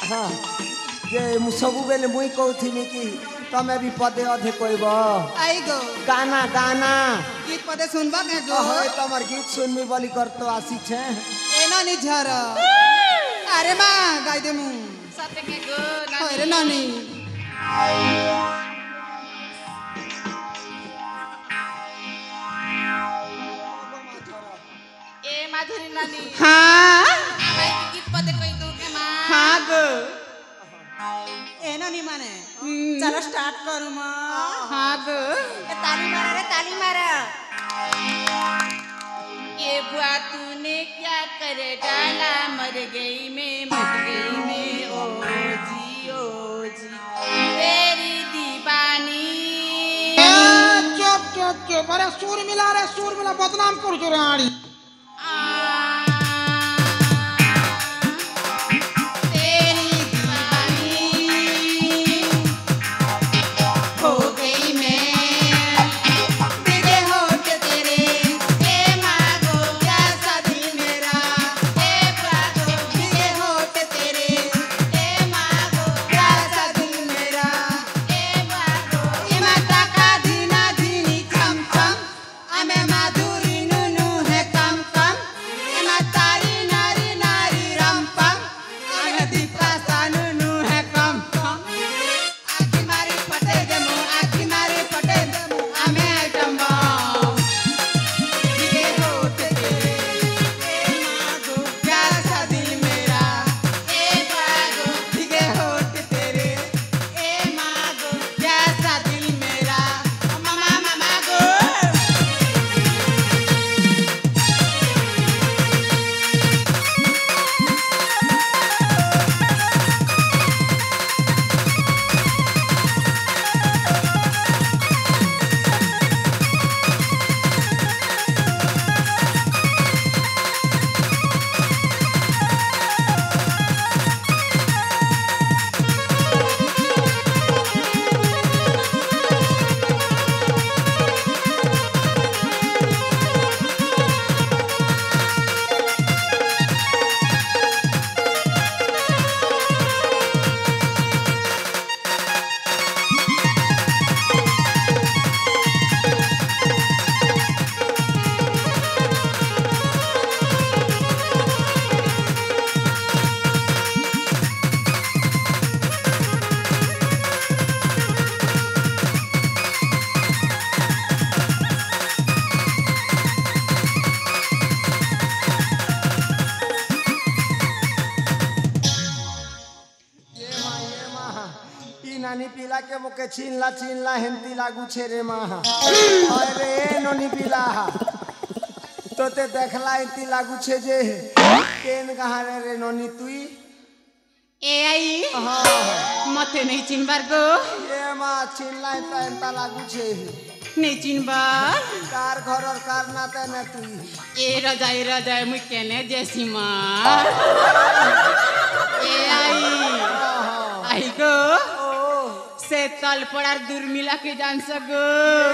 हाँ जे मु सबु बेले मुई कहथिनी कि तमे भी पदे अधे कहब आई गो गाना गाना गीत पदे सुनबा के गो होय तमर गीत सुनबी बोली करतो आसी छे एना नि झर अरे मां गाई दे मु सते के गो अरे नानी ए माधुरी नानी हां भाई गीत पदे कहि दो के मां हां गो एना नि माने चलो स्टार्ट करू मां हां गो ताली मारा रे ताली मारा ये बुआ तूने क्या कर डाला मर गई मैं ओ जी तेरी दीवानी चुप अरे सूर मिला बदनाम कर जो रानी तेरी दीवानी हो गई मैं तेरे होठ तेरे ए मागो प्यासा दिल मेरा ए मागो तेरे होठ तेरे ए मागो प्यासा दिल मेरा ए मागो ए माता का धीना धीनी छम छम हमें माधुरी नुनु है कम कम ए मातारी नारी नारी रम पम हमें दीपा सानुनु है कम कम आखी मारी पटे देमु हमें आइटम बम दिए होठ तेरे ए मागो प्यासा दिल मेरा ए मागो दिए होठ तेरे ए मागो प्यासा दिल मेरा मामा गो ये माँ ई नानी पीला के मोके छीनला हेंती लागू छे रे माँ अरे नोनी पीला तो ते देखला हेंती लागू छे जे केन कहाँ रे नोनी तुई ए आई हाँ मते नहीं चिनबार गो ये माँ छीनला हेंता लागू छे नहीं चिनबार कार घर और कार नाते न तुई ए रजाई मुई केने जैसी माँ ए आई गो से तल पड़ार दूर मिला के जान सगो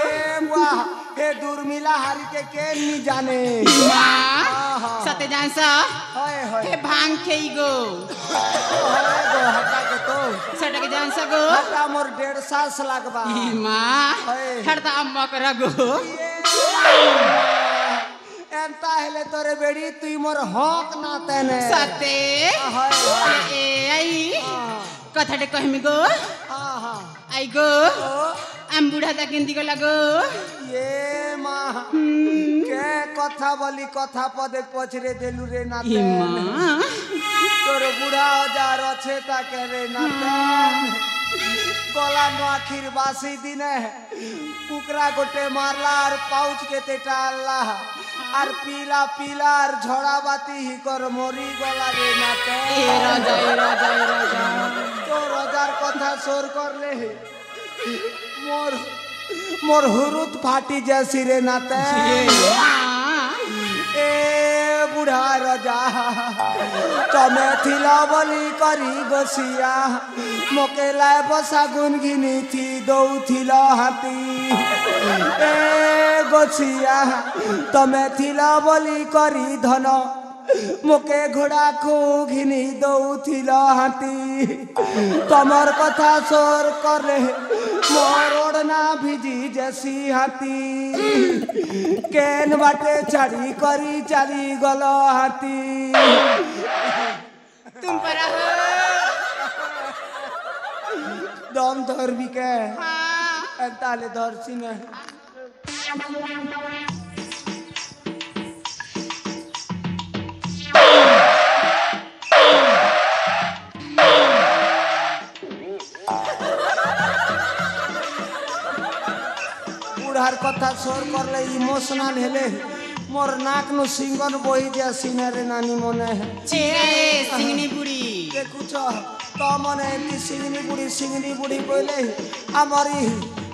ए वाह हे दूरमिला हारी के नहीं जाने माँ सते जान सा होय होय हे भांग खेई गो होय गो हटा के तो सटे के जान सगो हटा मोर 1.5 साल लागबा ई माँ होय। हरता अम्मा करा गो एंता हेले तोरे बेड़ी तुई मोर हक ना तेने सते होय होय ए आई कथाटे कहमी गो हां हां आई गो आम बुढ़ा ता केंदी गला गो ये माँ के कथा बोली कथा पदे पछरे देलु रे नाते ई माँ तोर बुढ़ा हजार अच्छे ता के रे नाते गला नो आखिर बासी दिने कुकरा गोटे मारला और पाउच के ते टालला और पीला पीला और झोड़ा बाती ही कर मोरी गला रे नाते ए राजा तो हजार कथा सोर कर ले मोर मोर हुरुत फाटी जैसी रे नाते ए बुढ़ा राजा तमे थिला बोली करी गोसिया मोकेला बसा गुन घिनी थी दौ थिला हाथी ए गोसिया तमे थिला बोली करी धन মোকে ঘোড়া খু ঘিনি দৌথিল হাতি তোমার কথা সোর করে মোর ওড়না ভিজি জেসি হাতি কেন বাটে ছাড়ি করি চালি গল হাতি तुम पर हो দম ধরবি কে हाँ তাহলে ধরছি না বুড়ার কথা সোর করলে ইমোশনাল হেলে মোর নাক নু সিঙ্গন বহি যা সিনারে নানি মনে छे सिंगनी बुड़ी দেখুছ তো মনে এমনি সিঙ্গনি বুড়ি বলে আমারই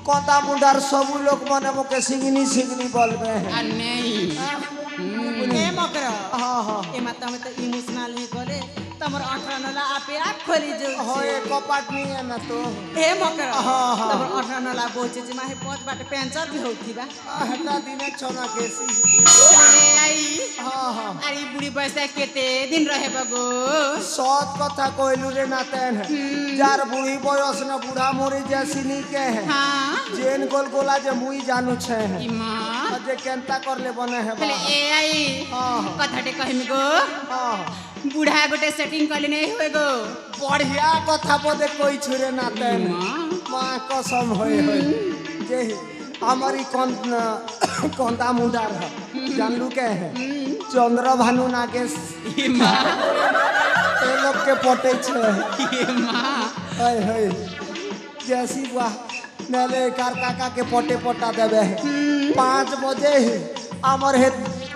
কথা মুন্ডার সবু লোক মনে মোকে সিঙ্গনি বলবে और नहीं ए मकर হ্যাঁ হ্যাঁ एमा तमे त इमोशनल ही गले तमर 18 नला आपे आ खोली जो হয় কপাট নিয়ে না তো ए मकर हाँ, हाँ। तमर 18 नला बोचे जे माहे 5 बाटे पेंचर भी होती बा হেটা দিনে ছনা কেসি अरे आई হ্যাঁ হ্যাঁ अरे बुढ़ी बसा केते दिन रहे बगो সৎ কথা কইলু রে নাতেন যার বুড়ি বয়স না বুড়া মরি যাসিনি কে हाँ জেন গোলগোলা যে মুই জানু ছে ई मां যে কেনতা করলে বনে হে पहले ए आई हाँ। कथाटे कहमी गो হ্যাঁ बुढ़ा गोटे सेटिंग करले नहीं होए गो बढ़िया কথা পদে কই ছুরে নাতেন মা কসম হয়ে হয়ে যে আমারই কন্দা মুন্ডার জানলু কে চন্দ্র ভানু নাগেশ ई मां এ লোককে পটেছে ई मां হয় হয় जैसी बुआ नेले कार काका के पोटे पोटा देवे 5 बजे हमर हे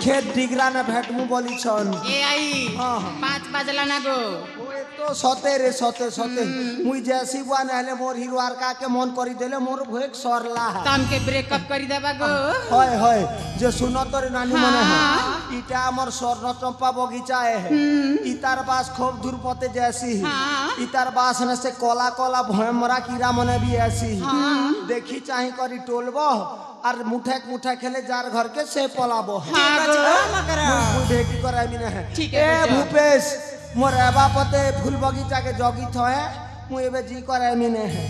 खेत डिगरा ने भेटमु बोली छन ए आई हाँ, हाँ। 5 बजला ना गो ओए तो सते रे सते मुई जैसी बुआ नेले मोर हिरो आर का के मन करी देले मोर भोक सरला तम के ब्रेकअप करी देबा गो হয় হয় যে শুনো তোর নানি মনে হয় हाँ। ইটা আমার স্বর্ণ চম্পা বগিচা है ইতার বাস খুব দূর পথে जैसी हाँ। ইতার বাস ने से कोला कोला भयमरा कीड़ा मने भी ऐसी देखी चाही करी टोलबो আর মুঠে খেলে যার ঘর কে সে পলাবো हाँ गो मकर মুই ঢেকি করাই মিনে ठीक এ है, बुझा। ভূপেশ মোর এবা পতে ফুল বগিচা के जगी थए मुई एबे जी कराई मिने है